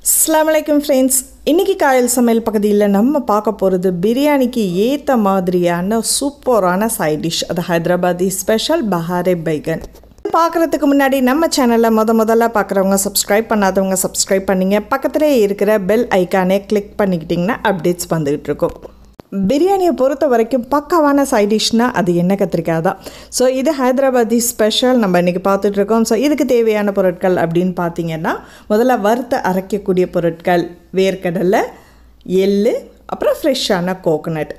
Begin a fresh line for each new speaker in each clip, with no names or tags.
Assalamualaikum friends. இன்னைக்கு காயல் சமையல் பகுதியில் நம்ம பார்க்க போகிறது பிரியாணிக்கு ஏற்ற மாதிரியான சூப்பரான சைட் டிஷ். அது ஹைதராபாதி ஸ்பெஷல் பஹாரே பைகன். பார்க்குறதுக்கு முன்னாடி நம்ம சேனலில் முதல்ல பார்க்குறவங்க சப்ஸ்கிரைப் பண்ணாதவங்க சப்ஸ்கிரைப் பண்ணிங்க. பக்கத்திலே இருக்கிற பெல் ஐக்கானே கிளிக் பண்ணிக்கிட்டிங்கன்னா அப்டேட்ஸ் வந்துக்கிட்டு இருக்கும். பிரியாணியை பொறுத்த வரைக்கும் பக்காவான சைட் டிஷ்னால் அது எண்ணெய் கத்திரிக்காய் தான். ஸோ இது ஹைதராபாதி ஸ்பெஷல் நம்ம இன்றைக்கி பார்த்துட்ருக்கோம். ஸோ இதுக்கு தேவையான பொருட்கள் அப்படின்னு பார்த்தீங்கன்னா முதல்ல வறுத்த அரைக்கக்கூடிய பொருட்கள் வேர்க்கடலை, எள்ளு, அப்புறம் ஃப்ரெஷ்ஷான கோகோனட்.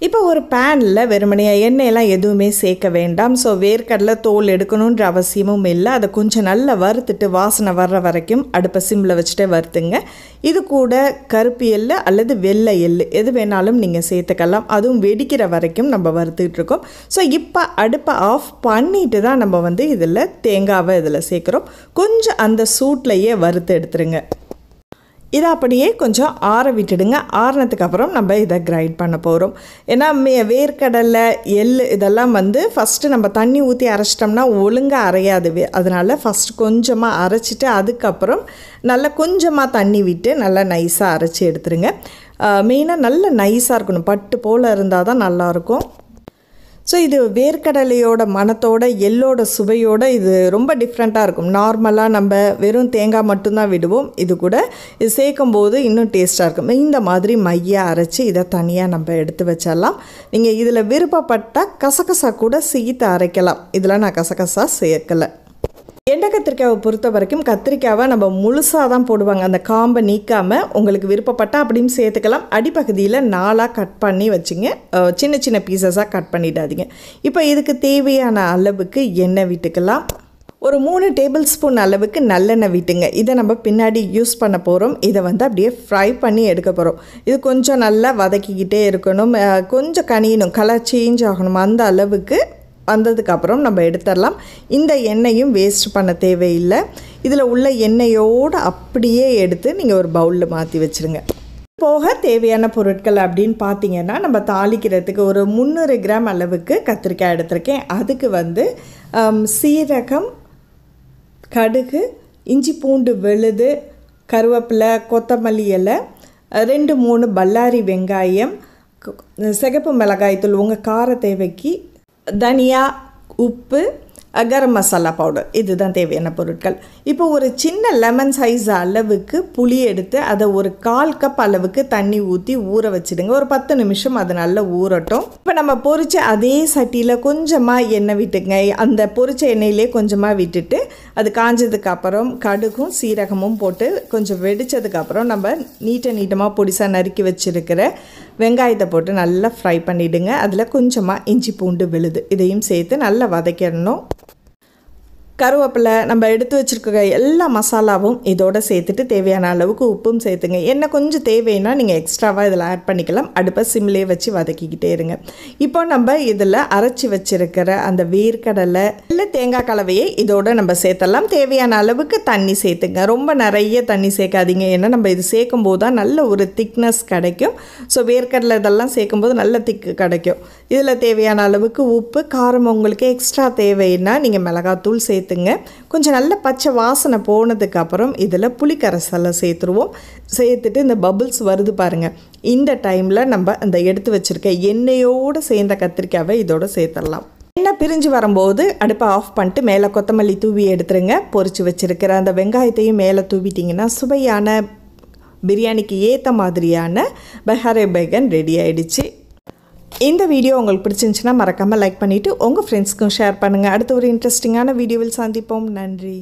இப்போ ஒரு பேனில் வெறுமனையாக எண்ணெயெல்லாம் எதுவுமே சேர்க்க வேண்டாம். ஸோ வேர்க்கடலை தோல் எடுக்கணுன்ற அவசியமும் இல்லை. அதை கொஞ்சம் நல்லா வறுத்துட்டு வாசனை வர்ற வரைக்கும் அடுப்பை சிம்மில் வச்சுட்டே வறுத்துங்க. இது கூட கருப்பு எள்ளு அல்லது வெள்ளை எள்ளு எது வேணாலும் நீங்கள் சேர்த்துக்கலாம். அதுவும் வெடிக்கிற வரைக்கும் நம்ம வறுத்துக்கிட்டு இருக்கோம். ஸோ இப்போ அடுப்பை ஆஃப் பண்ணிட்டு தான் நம்ம இதில் தேங்காவை இதில் சேர்க்குறோம். கொஞ்சம் அந்த சூட்லையே வறுத்து எடுத்துருங்க. இதை அப்படியே கொஞ்சம் ஆற விட்டுடுங்க. ஆறினதுக்கு அப்புறம் நம்ம இதை கிரைண்ட் பண்ண போகிறோம். ஏன்னா வேர்க்கடலை, எள் இதெல்லாம் ஃபஸ்ட்டு நம்ம தண்ணி ஊற்றி அரைச்சிட்டோம்னா ஒழுங்காக அரையாது. அதனால் ஃபஸ்ட்டு கொஞ்சமாக அரைச்சிட்டு அதுக்கப்புறம் நல்லா கொஞ்சமாக தண்ணி விட்டு நல்லா நைஸாக அரைச்சி எடுத்துருங்க. மெயினாக நல்ல நைஸாக இருக்கணும், பட்டு போல் இருந்தால் தான் நல்லாயிருக்கும். ஸோ இது வேர்க்கடலையோட மணத்தோட எள்ளோட சுவையோடு இது ரொம்ப டிஃப்ரெண்ட்டாக இருக்கும். நார்மலாக நம்ம வெறும் தேங்காய் மட்டும்தான் விடுவோம். இது கூட இது சேர்க்கும்போது இன்னும் டேஸ்ட்டாக இருக்கும். இந்த மாதிரி மையாக அரைச்சி இதை தனியாக நம்ம எடுத்து வச்சிடலாம். நீங்கள் இதில் விருப்பப்பட்டால் கசகசா கூட சேர்த்து அரைக்கலாம். இதில் நான் கசகசா சேர்க்கலை. எண்ணெய் கத்திரிக்காயை பொறுத்த வரைக்கும் கத்திரிக்காவை நம்ம முழுசாக தான் போடுவாங்க. அந்த காம்பை நீக்காமல் உங்களுக்கு விருப்பப்பட்டால் அப்படின்னு சேர்த்துக்கலாம். அடிப்பகுதியில் 4ஆக கட் பண்ணி வச்சுங்க. சின்ன சின்ன பீசஸாக கட் பண்ணிடாதீங்க. இப்போ இதுக்கு தேவையான அளவுக்கு எண்ணெய் விட்டுக்கலாம். ஒரு 3 டேபிள் ஸ்பூன் அளவுக்கு நல்லெண்ணெய் விட்டுங்க. இதை நம்ம பின்னாடி யூஸ் பண்ண போகிறோம். இதை அப்படியே ஃப்ரை பண்ணி எடுக்க போகிறோம். இது கொஞ்சம் நல்லா வதக்கிக்கிட்டே இருக்கணும். கொஞ்சம் கனியணும், கலர் சேஞ்ச் ஆகணும். அந்த அளவுக்கு வந்ததுக்கப்புறம் நம்ம எடுத்துடலாம். இந்த எண்ணெயும் வேஸ்ட் பண்ண தேவையில்லை. இதில் உள்ள எண்ணெயோடு அப்படியே எடுத்து நீங்கள் ஒரு பவுலில் மாற்றி வச்சுருங்க. போக தேவையான பொருட்கள் அப்படின்னு பார்த்தீங்கன்னா நம்ம தாளிக்கிறதுக்கு ஒரு 300 கிராம் அளவுக்கு கத்திரிக்காய் எடுத்திருக்கேன். அதுக்கு சீரகம், கடுகு, இஞ்சி பூண்டு விழுது, கருவேப்பிலை, கொத்தமல்லி இலை, 2-3 பல்லாரி வெங்காயம், சிகப்பு மிளகாய்த்தூள் உங்கள் கார தேவைக்கு, தனியா, உப்பு, கரம் மசாலா பவுடர், இதுதான் தேவையான பொருட்கள். இப்போ ஒரு சின்ன லெமன் சைஸ் அளவுக்கு புளி எடுத்து அதை ஒரு 1/4 கப் அளவுக்கு தண்ணி ஊற்றி ஊற வச்சுடுங்க. ஒரு 10 நிமிஷம் அது நல்லா ஊறட்டும். இப்போ நம்ம பொரிச்ச அதே சட்டியில் கொஞ்சமாக எண்ணெய் விட்டுங்க. அந்த பொரிச்ச எண்ணெயிலே கொஞ்சமாக விட்டுட்டு அது காஞ்சதுக்கப்புறம் கடுகும் சீரகமும் போட்டு கொஞ்சம் வெடித்ததுக்கப்புறம் நம்ம நீட்டமாக பொடிசாக நறுக்கி வச்சுருக்கிற வெங்காயத்தை போட்டு நல்லா ஃப்ரை பண்ணிவிடுங்க. அதில் கொஞ்சமாக இஞ்சி பூண்டு விழுது இதையும் சேர்த்து நல்லா வதக்கிடணும். கருவேப்பிலை, நம்ம எடுத்து வச்சுருக்க எல்லா மசாலாவும் இதோடு சேர்த்துட்டு தேவையான அளவுக்கு உப்பும் சேர்த்துங்க. எண்ணெய் கொஞ்சம் தேவைன்னா நீங்கள் எக்ஸ்ட்ராவாக இதில் ஆட் பண்ணிக்கலாம். அடுப்பை சிம்லேயே வச்சு வதக்கிக்கிட்டே இருங்க. இப்போ நம்ம இதில் அரைச்சி வச்சுருக்கிற அந்த வேர்க்கடலை இல்லை தேங்காய் கலவையை இதோடு நம்ம சேர்த்தலாம். தேவையான அளவுக்கு தண்ணி சேர்த்துங்க. ரொம்ப நிறைய தண்ணி சேர்க்காதீங்க. ஏன்னா நம்ம இது சேர்க்கும் போது தான் நல்ல ஒரு திக்னஸ் கிடைக்கும். ஸோ வேர்க்கடலை இதெல்லாம் சேர்க்கும்போது நல்ல திக்கு கிடைக்கும். இதில் தேவையான அளவுக்கு உப்பு, காரம் உங்களுக்கு எக்ஸ்ட்ரா தேவைன்னா நீங்கள் மிளகாத்தூள் சேர்த்து கொஞ்சம் நல்ல பச்சை வாசனை போனதுக்கப்புறம் இதில் புளிக்கரைசலை சேர்த்துருவோம். சேர்த்துட்டு இந்த பபிள்ஸ் வருது பாருங்கள். இந்த டைமில் நம்ம அந்த எடுத்து வச்சுருக்க எண்ணெயோடு சேர்ந்த கத்திரிக்காவை இதோடு சேர்த்துடலாம். எண்ணெய் பிரிஞ்சு வரும்போது அடுப்பை ஆஃப் பண்ணிட்டு மேலே கொத்தமல்லி தூவி எடுத்துருங்க. பொரிச்சு வச்சுருக்கிற அந்த வெங்காயத்தையும் மேலே தூவிட்டிங்கன்னா சுவையான பிரியாணிக்கு ஏற்ற மாதிரியான பஹாரே பைகன் ரெடி ஆகிடுச்சு. இந்த வீடியோ உங்களுக்கு பிடிச்சிருந்துச்சுன்னா மறக்காமல் லைக் பண்ணிவிட்டு உங்கள் ஃப்ரெண்ட்ஸ்க்கும் ஷேர் பண்ணுங்கள். அடுத்த ஒரு இன்ட்ரெஸ்டிங்கான வீடியோவில் சந்திப்போம். நன்றி.